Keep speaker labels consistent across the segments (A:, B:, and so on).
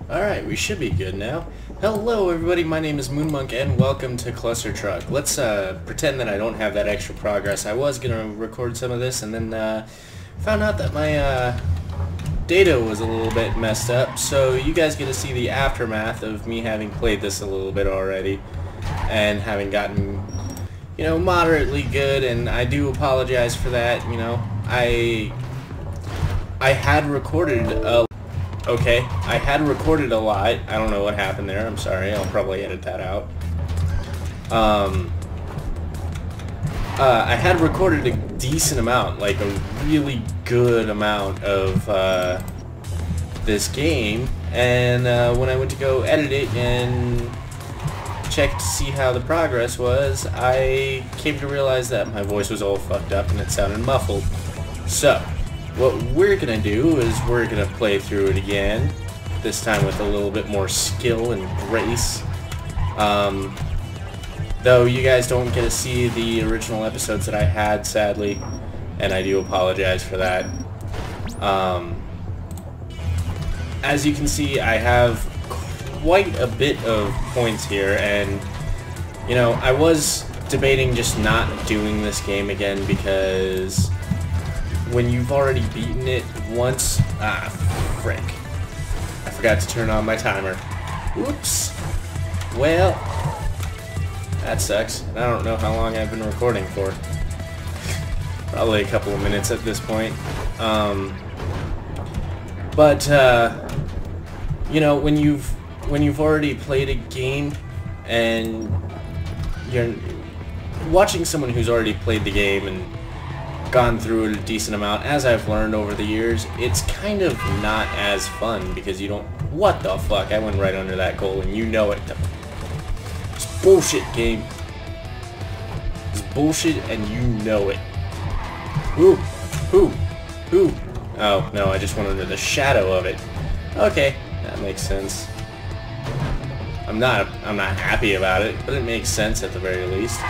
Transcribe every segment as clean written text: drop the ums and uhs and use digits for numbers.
A: Alright, we should be good now. Hello everybody, my name is Moonmunk and welcome to Clustertruck. Let's pretend that I don't have that extra progress. I was gonna record some of this and then found out that my data was a little bit messed up, so you guys get to see the aftermath of me having played this a little bit already and having gotten, you know, moderately good, and I do apologize for that. You know, I had recorded a I had recorded a lot. I don't know what happened there. I'm sorry. I'll probably edit that out. I had recorded a decent amount, like a really good amount of this game, and when I went to go edit it and check to see how the progress was, I came to realize that my voice was all fucked up and it sounded muffled. So what we're gonna do is we're gonna play through it again, this time with a little bit more skill and grace. Though you guys don't get to see the original episodes that I had, sadly, and I do apologize for that. As you can see, I have quite a bit of points here, and you know, I was debating just not doing this game again because when you've already beaten it once, frick. I forgot to turn on my timer. Oops. Well, that sucks. I don't know how long I've been recording for. Probably a couple of minutes at this point. You know, when you've already played a game and you're watching someone who's already played the game and gone through it a decent amount, as I've learned over the years, it's kind of not as fun because you don't... What the fuck? I went right under that goal and you know it. It's bullshit, game. It's bullshit and you know it. Ooh. Ooh. Ooh. Oh, no, I just went under the shadow of it. Okay, that makes sense. I'm not happy about it, but it makes sense at the very least.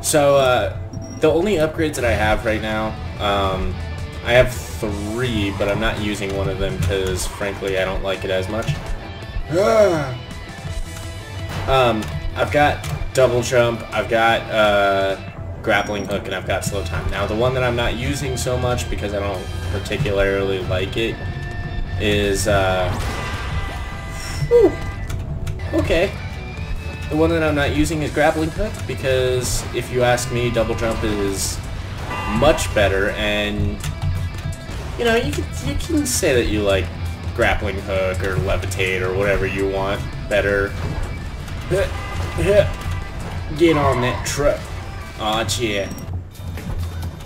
A: So, the only upgrades that I have right now, I have 3, but I'm not using one of them because, frankly, I don't like it as much. I've got double jump, I've got grappling hook, and I've got slow time. Now, the one that I'm not using so much because I don't particularly like it is, okay. The one that I'm not using is grappling hook because, if you ask me, double jump is much better, and you know, you can say that you like grappling hook or levitate or whatever you want better. Get on that truck. Aw, yeah.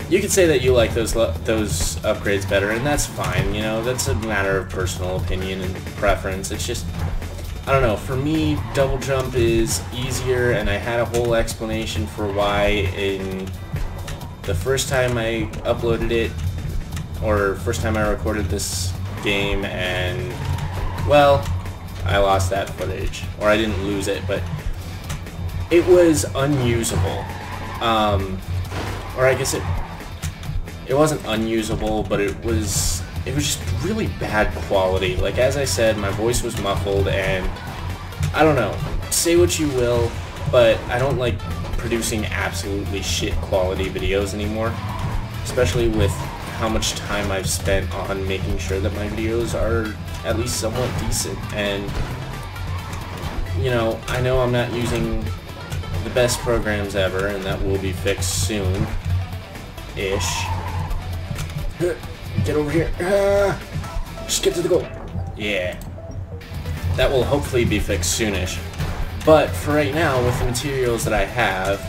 A: You can say that you like those upgrades better, and that's fine. You know, that's a matter of personal opinion and preference. It's just, I don't know, for me, double jump is easier, and I had a whole explanation for why in the first time I uploaded it, or first time I recorded this game, and, well, I lost that footage. Or I didn't lose it, but it was unusable. Or I guess it wasn't unusable, but it was just really bad quality. Like, as I said, my voice was muffled, and I don't know, say what you will, but I don't like producing absolutely shit quality videos anymore, especially with how much time I've spent on making sure that my videos are at least somewhat decent. And you know I'm not using the best programs ever, and that will be fixed soon ish. Get over here. Just get to the goal. Yeah. That will hopefully be fixed soonish. But for right now, with the materials that I have,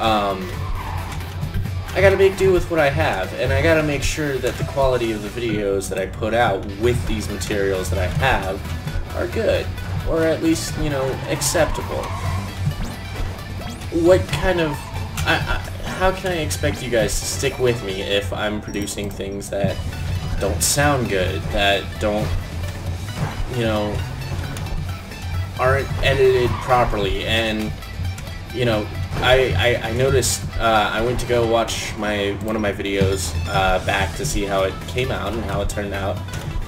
A: I gotta make do with what I have, and I gotta make sure that the quality of the videos that I put out with these materials that I have are good, or at least, you know, acceptable. What kind of... how can I expect you guys to stick with me if I'm producing things that don't sound good, that don't, you know, aren't edited properly? And, you know, I noticed, I went to go watch one of my videos back to see how it came out and how it turned out,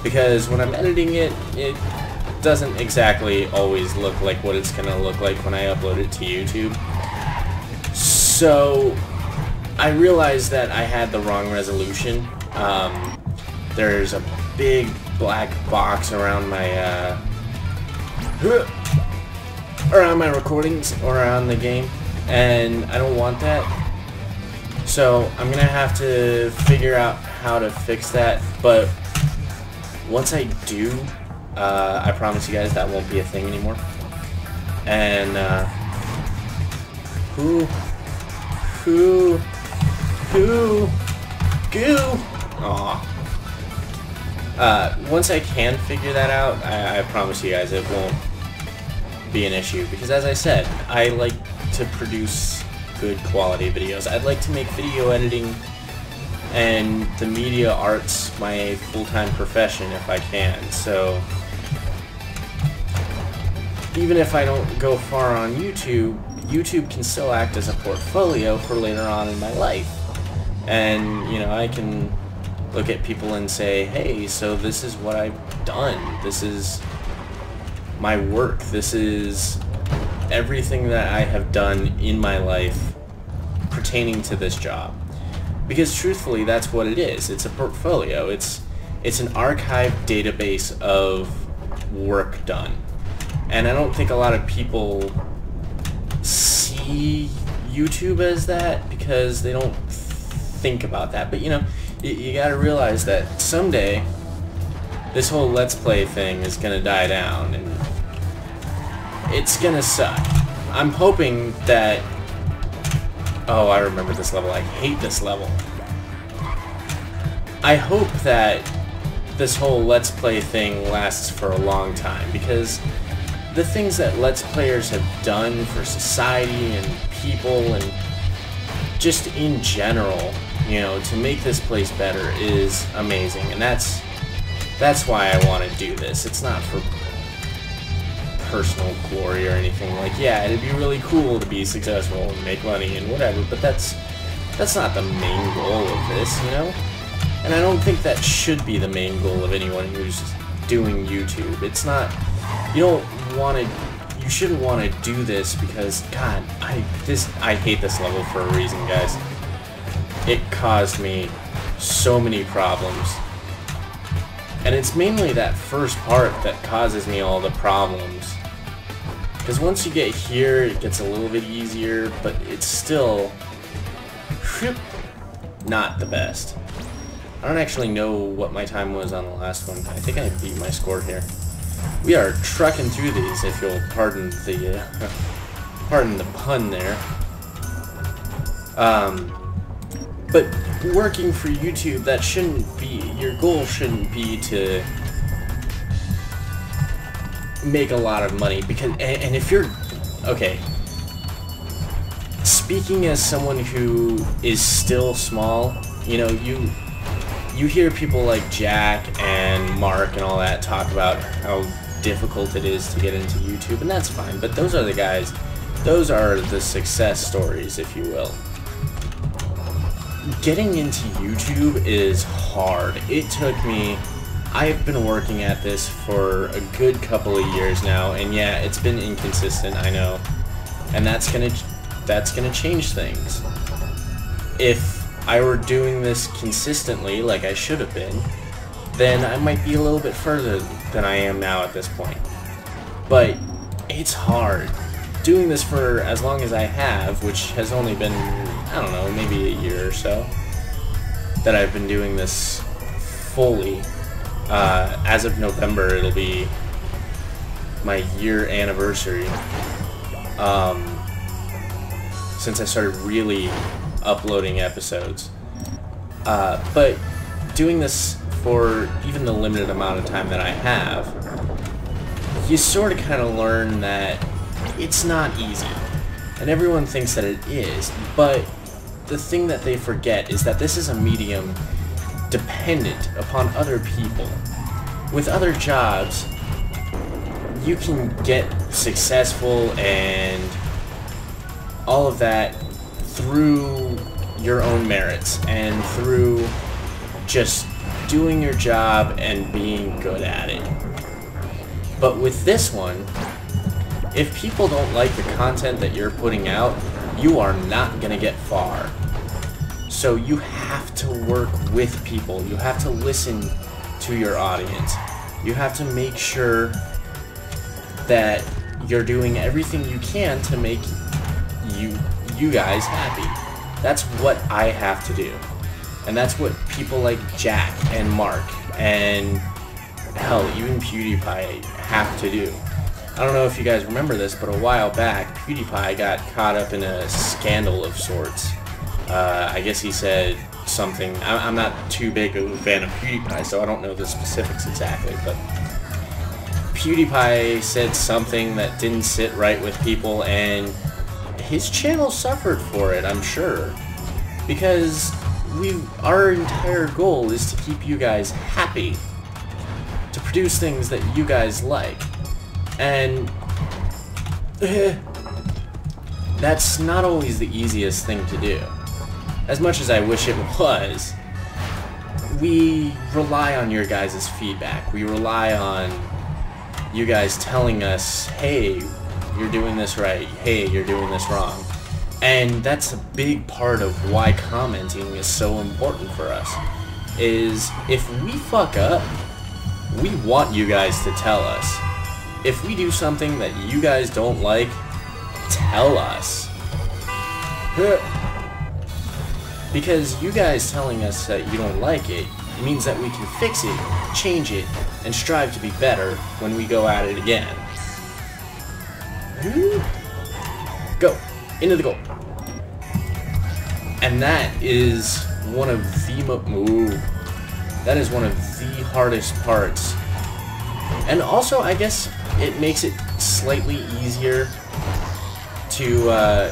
A: because when I'm editing it, it doesn't exactly always look like what it's gonna look like when I upload it to YouTube. So I realized that I had the wrong resolution. There's a big black box around my recordings or around the game, and I don't want that. So I'm gonna have to figure out how to fix that, but once I do, I promise you guys that won't be a thing anymore. And goo. Aw. Once I can figure that out, I promise you guys it won't be an issue, because as I said, I like to produce good quality videos. I'd like to make video editing and the media arts my full-time profession if I can. So even if I don't go far on YouTube, YouTube can still act as a portfolio for later on in my life. And, you know, I can look at people and say, hey, so this is what I've done. This is my work. This is everything that I have done in my life pertaining to this job. Because truthfully, that's what it is. It's a portfolio. It's an archived database of work done. And I don't think a lot of people see YouTube as that because they don't think about that. But you know, you gotta realize that someday this whole Let's Play thing is gonna die down and it's gonna suck. I'm hoping that... Oh, I remember this level. I hate this level. I hope that this whole Let's Play thing lasts for a long time, because the things that Let's Players have done for society and people and just in general, you know, to make this place better is amazing. And that's why I want to do this. It's not for personal glory or anything. Like, yeah, it'd be really cool to be successful and make money and whatever, but that's not the main goal of this, you know? And I don't think that should be the main goal of anyone who's doing YouTube. It's not, you shouldn't want to do this because, God, I hate this level for a reason, guys. It caused me so many problems. And it's mainly that first part that causes me all the problems. Because once you get here, it gets a little bit easier, but it's still not the best. I don't actually know what my time was on the last one. I think I beat my score here. We are trucking through these, if you'll pardon the pun there. But working for YouTube, that shouldn't be, your goal shouldn't be to make a lot of money, because, and if you're, okay, speaking as someone who is still small, you know, you hear people like Jack and Mark and all that talk about how difficult it is to get into YouTube, and that's fine, but those are the guys, those are the success stories, if you will. Getting into YouTube is hard. It took me, I've been working at this for a good couple of years now, and yeah, it's been inconsistent, I know, and that's gonna change things. If I were doing this consistently, like I should have been, then I might be a little bit further than I am now at this point. But it's hard. Doing this for as long as I have, which has only been, I don't know, maybe a year or so, that I've been doing this fully. As of November, it'll be my year anniversary. Since I started really uploading episodes. But doing this for even the limited amount of time that I have, you sort of kind of learn that it's not easy. And everyone thinks that it is, but the thing that they forget is that this is a medium dependent upon other people. With other jobs, you can get successful and all of that through your own merits and through just doing your job and being good at it. But with this one, if people don't like the content that you're putting out, you are not going to get far. So you have to work with people. You have to listen to your audience. You have to make sure that you're doing everything you can to make you guys happy. That's what I have to do. And that's what people like Jack and Mark and hell, even PewDiePie have to do. I don't know if you guys remember this, but a while back, PewDiePie got caught up in a scandal of sorts. I guess he said something. I'm not too big of a fan of PewDiePie, so I don't know the specifics exactly, but PewDiePie said something that didn't sit right with people, and his channel suffered for it, I'm sure. Because our entire goal is to keep you guys happy, to produce things that you guys like. And that's not always the easiest thing to do. As much as I wish it was, we rely on your guys' feedback. We rely on you guys telling us, hey, you're doing this right, hey, you're doing this wrong. And that's a big part of why commenting is so important for us. Is if we fuck up, we want you guys to tell us. If we do something that you guys don't like, tell us. Because you guys telling us that you don't like it means that we can fix it, change it, and strive to be better when we go at it again. Go! Into the goal. And that is one of the hardest parts. And also, I guess it makes it slightly easier to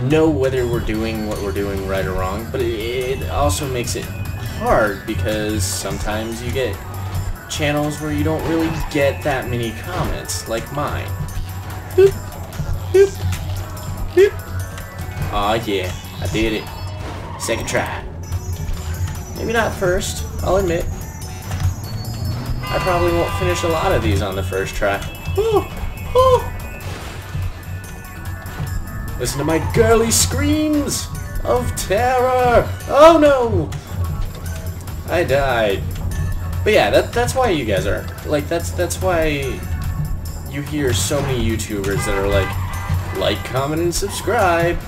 A: know whether we're doing what we're doing right or wrong, but it also makes it hard because sometimes you get channels where you don't really get that many comments, like mine. Boop, boop, boop. Aw yeah, I did it. Second try. Maybe not first, I'll admit. I probably won't finish a lot of these on the first try. Ooh, ooh. Listen to my girly screams of terror! Oh no! I died. But yeah, that's why you guys are like that's why you hear so many YouTubers that are like, comment, and subscribe.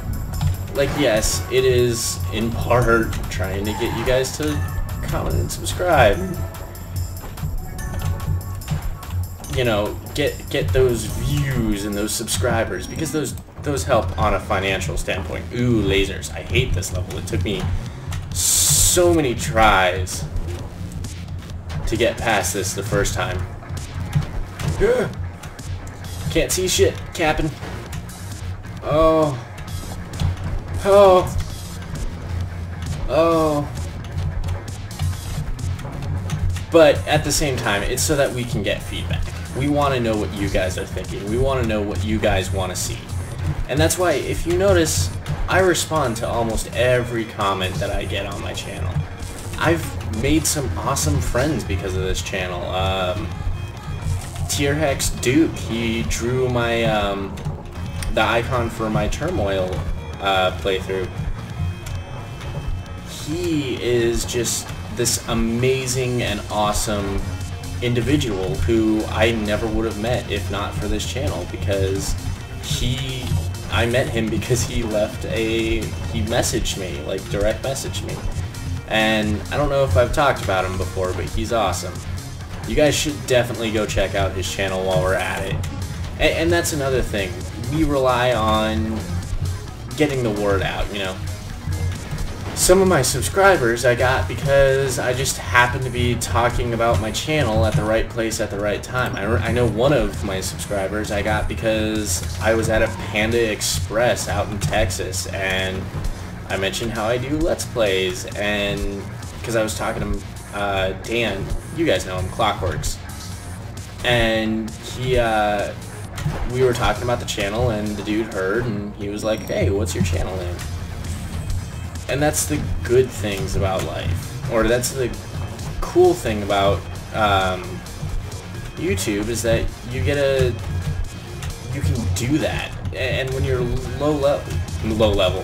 A: Like, yes, it is in part trying to get you guys to comment and subscribe. You know, get those views and those subscribers, because those help on a financial standpoint. Ooh, lasers. I hate this level. It took me so many tries to get past this the first time. Can't see shit, Captain. Oh. Oh. Oh. But at the same time, it's so that we can get feedback. We want to know what you guys are thinking. We want to know what you guys want to see. And that's why, if you notice, I respond to almost every comment that I get on my channel. I've made some awesome friends because of this channel. Tearhex Duke, he drew my the icon for my Turmoil playthrough. He is just this amazing and awesome individual who I never would have met if not for this channel, because I met him because he messaged me, like direct messaged me. And I don't know if I've talked about him before, but he's awesome. You guys should definitely go check out his channel while we're at it. And that's another thing. We rely on getting the word out, you know. Some of my subscribers I got because I just happened to be talking about my channel at the right place at the right time. I know one of my subscribers I got because I was at a Panda Express out in Texas, and I mentioned how I do Let's Plays, and because I was talking to Dan, you guys know him, Clockworks, and we were talking about the channel, and the dude heard, and he was like, hey, what's your channel name? And that's the good things about life. or that's the cool thing about YouTube, is that you can do that. And when you're low level,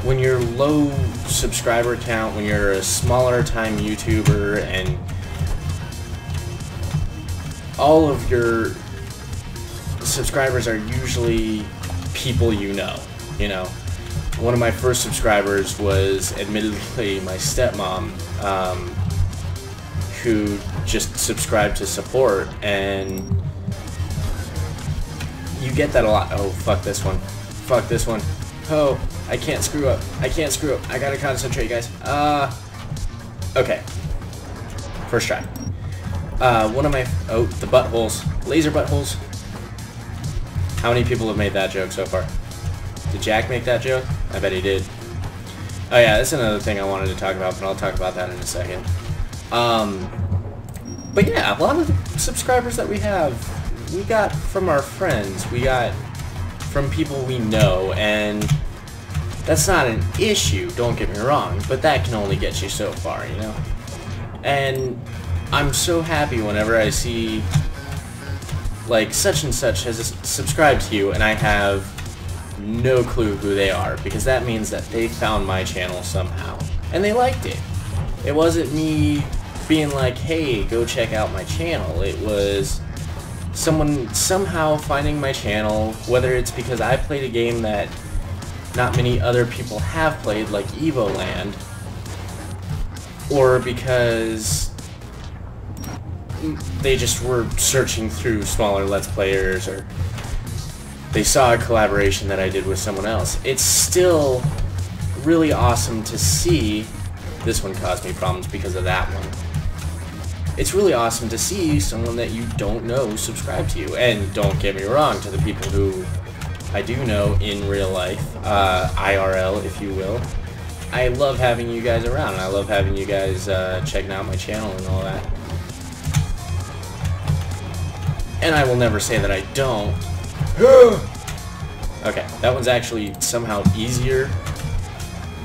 A: when you're low subscriber count, when you're a smaller time YouTuber, and all of your subscribers are usually people you know. One of my first subscribers was admittedly my stepmom, who just subscribed to support, and you get that a lot. Oh, fuck this one. Fuck this one. Oh, I can't screw up. I can't screw up. I gotta concentrate, guys. Okay. First try. One of my... Oh, the buttholes. Laser buttholes. How many people have made that joke so far? Did Jack make that joke? I bet he did. Oh yeah, that's another thing I wanted to talk about, but I'll talk about that in a second. But yeah, a lot of the subscribers that we got from our friends. We got from people we know, and that's not an issue, don't get me wrong, but that can only get you so far, you know? And I'm so happy whenever I see, like, such and such has subscribed to you, and I have no clue who they are, because that means that they found my channel somehow, and they liked it. It wasn't me being like, hey, go check out my channel. It was someone somehow finding my channel, whether it's because I played a game that not many other people have played, like Evoland, or because they just were searching through smaller Let's Players, or they saw a collaboration that I did with someone else. It's still really awesome to see. This one caused me problems because of that one. It's really awesome to see someone that you don't know subscribe to you. And don't get me wrong, to the people who I do know in real life, IRL if you will, I love having you guys around. I love having you guys checking out my channel and all that. And I will never say that I don't. Okay, that one's actually somehow easier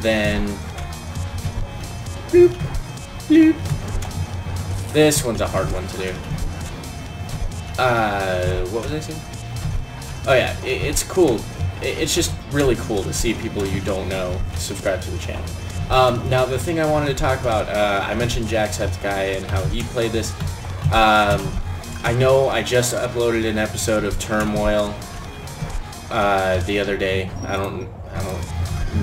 A: than... Bloop, bloop. This one's a hard one to do. What was I saying? Oh yeah, it's cool. It's just really cool to see people you don't know subscribe to the channel. Now the thing I wanted to talk about, I mentioned Jacksepticeye and how he played this. I know I just uploaded an episode of Turmoil the other day. I don't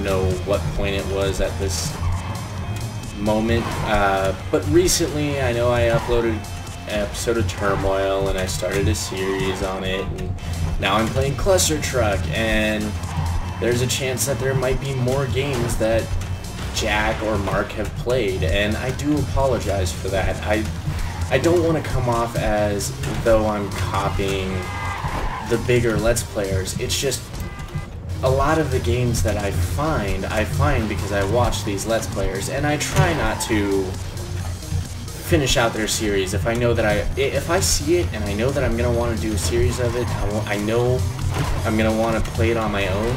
A: know what point it was at this moment, but recently I know I uploaded an episode of Turmoil, and I started a series on it, and now I'm playing Clustertruck, and there's a chance that there might be more games that Jack or Mark have played, and I do apologize for that. I don't want to come off as though I'm copying the bigger Let's Players. It's just a lot of the games that I find because I watch these Let's Players, and I try not to finish out their series. If I know that if I see it and I know that I'm going to want to do a series of it, I know I'm going to want to play it on my own,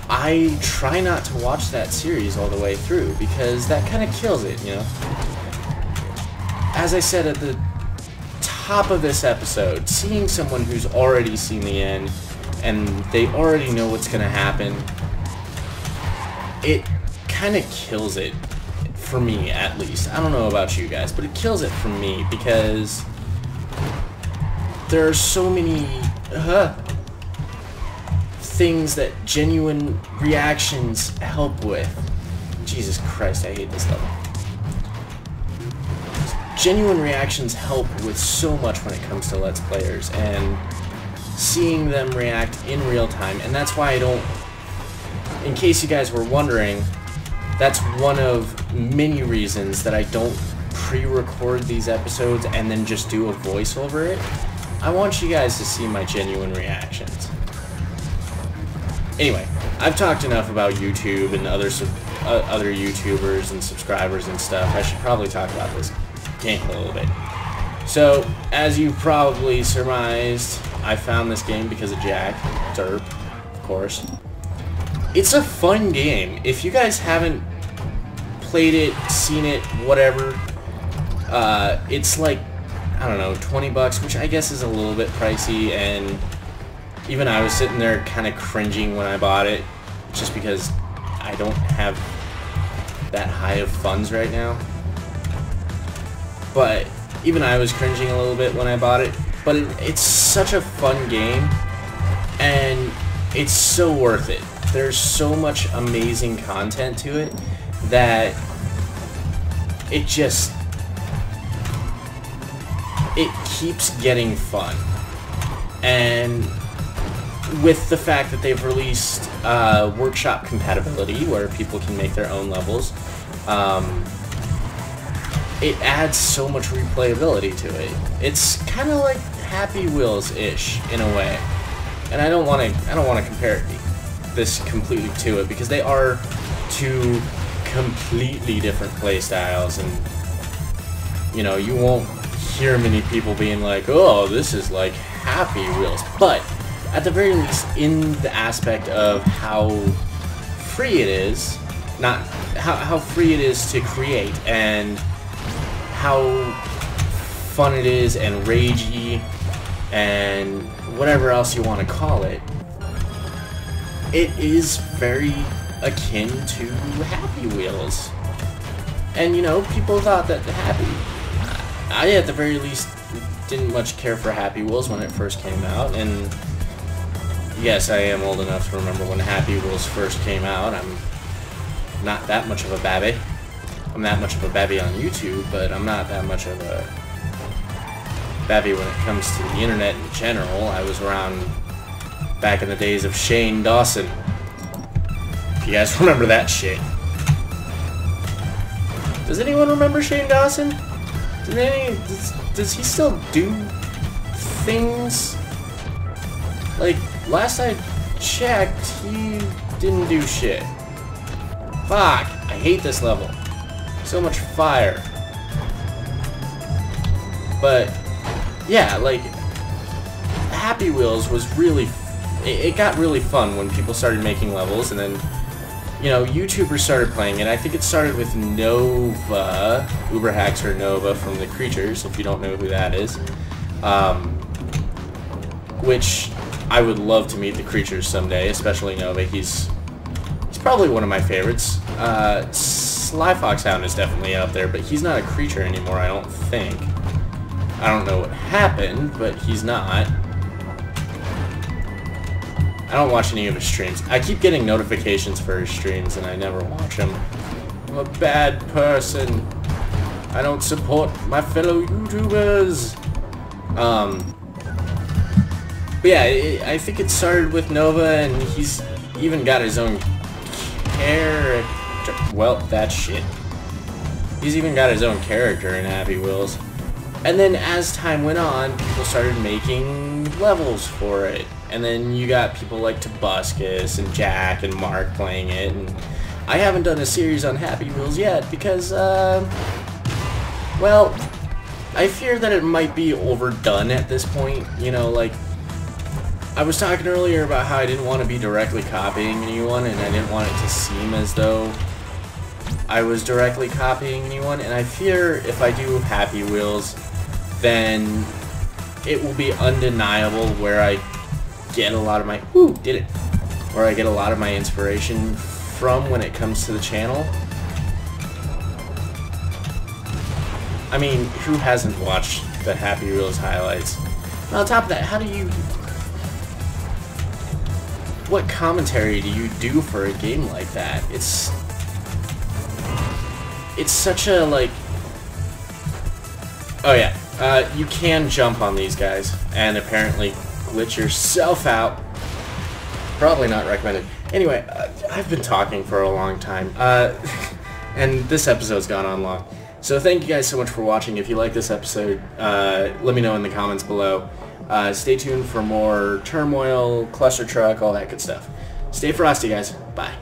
A: I try not to watch that series all the way through, because that kind of kills it, you know? As I said at the top of this episode, seeing someone who's already seen the end, and they already know what's going to happen, it kind of kills it, for me at least. I don't know about you guys, but it kills it for me, because there are so many things that genuine reactions help with. Jesus Christ, I hate this level. Genuine reactions help with so much when it comes to Let's Players, and seeing them react in real time, and that's why I don't, in case you guys were wondering, that's one of many reasons that I don't pre-record these episodes and then just do a voice over it. I want you guys to see my genuine reactions. Anyway, I've talked enough about YouTube and other YouTubers and subscribers and stuff. I should probably talk about this game a little bit. So, as you probably surmised, I found this game because of Jack. Derp, of course. It's a fun game. If you guys haven't played it, seen it, whatever. It's like, I don't know, 20 bucks, which I guess is a little bit pricey, and even I was sitting there kind of cringing when I bought it, just because I don't have that high of funds right now. But even I was cringing a little bit when I bought it. But it's such a fun game, and it's so worth it. There's so much amazing content to it that it keeps getting fun. And with the fact that they've released workshop compatibility, where people can make their own levels, it adds so much replayability to it. It's kind of like Happy Wheels-ish in a way, and I don't want to compare this completely to it, because they are two completely different play styles, and you know, you won't hear many people being like, "Oh, this is like Happy Wheels," but at the very least, in the aspect of how free it is, not how free it is to create, and how fun it is, and ragey, and whatever else you want to call it, it is very akin to Happy Wheels. And you know, people thought that I at the very least didn't much care for Happy Wheels when it first came out, and yes, I am old enough to remember when Happy Wheels first came out. I'm not that much of a babby. I'm that much of a babby on YouTube, but I'm not that much of a babby when it comes to the internet in general. I was around back in the days of Shane Dawson. If you guys remember that shit. Does anyone remember Shane Dawson? Does he still do things? Like, last I checked, he didn't do shit. Fuck, I hate this level. So much fire. But yeah, like, Happy Wheels was really, it got really fun when people started making levels, and then, you know, YouTubers started playing it. I think it started with Nova, Uberhacks or Nova from The Creatures, if you don't know who that is. Which I would love to meet The Creatures someday, especially Nova. He's probably one of my favorites. Sly Foxhound is definitely out there, but he's not a creature anymore, I don't think. I don't know what happened, but he's not. I don't watch any of his streams. I keep getting notifications for his streams, and I never watch them. I'm a bad person. I don't support my fellow YouTubers. But yeah, I think it started with Nova, and he's even got his own character. Well, that shit. He's even got his own character in Happy Wheels. And then as time went on, people started making levels for it. And then you got people like Tobuscus and Jack and Mark playing it. And I haven't done a series on Happy Wheels yet because, well, I fear that it might be overdone at this point. You know, like, I was talking earlier about how I didn't want to be directly copying anyone, and I didn't want it to seem as though I was directly copying anyone, and I fear if I do Happy Wheels, then it will be undeniable where I get a lot of my, where I get a lot of my inspiration from when it comes to the channel. I mean, who hasn't watched the Happy Wheels highlights? And on top of that, what commentary do you do for a game like that? It's such a, like, oh yeah, you can jump on these guys and apparently glitch yourself out. Probably not recommended. Anyway, I've been talking for a long time, and this episode's gone on long. So thank you guys so much for watching. If you like this episode, let me know in the comments below. Stay tuned for more Turmoil, Clustertruck, all that good stuff. Stay frosty, guys. Bye.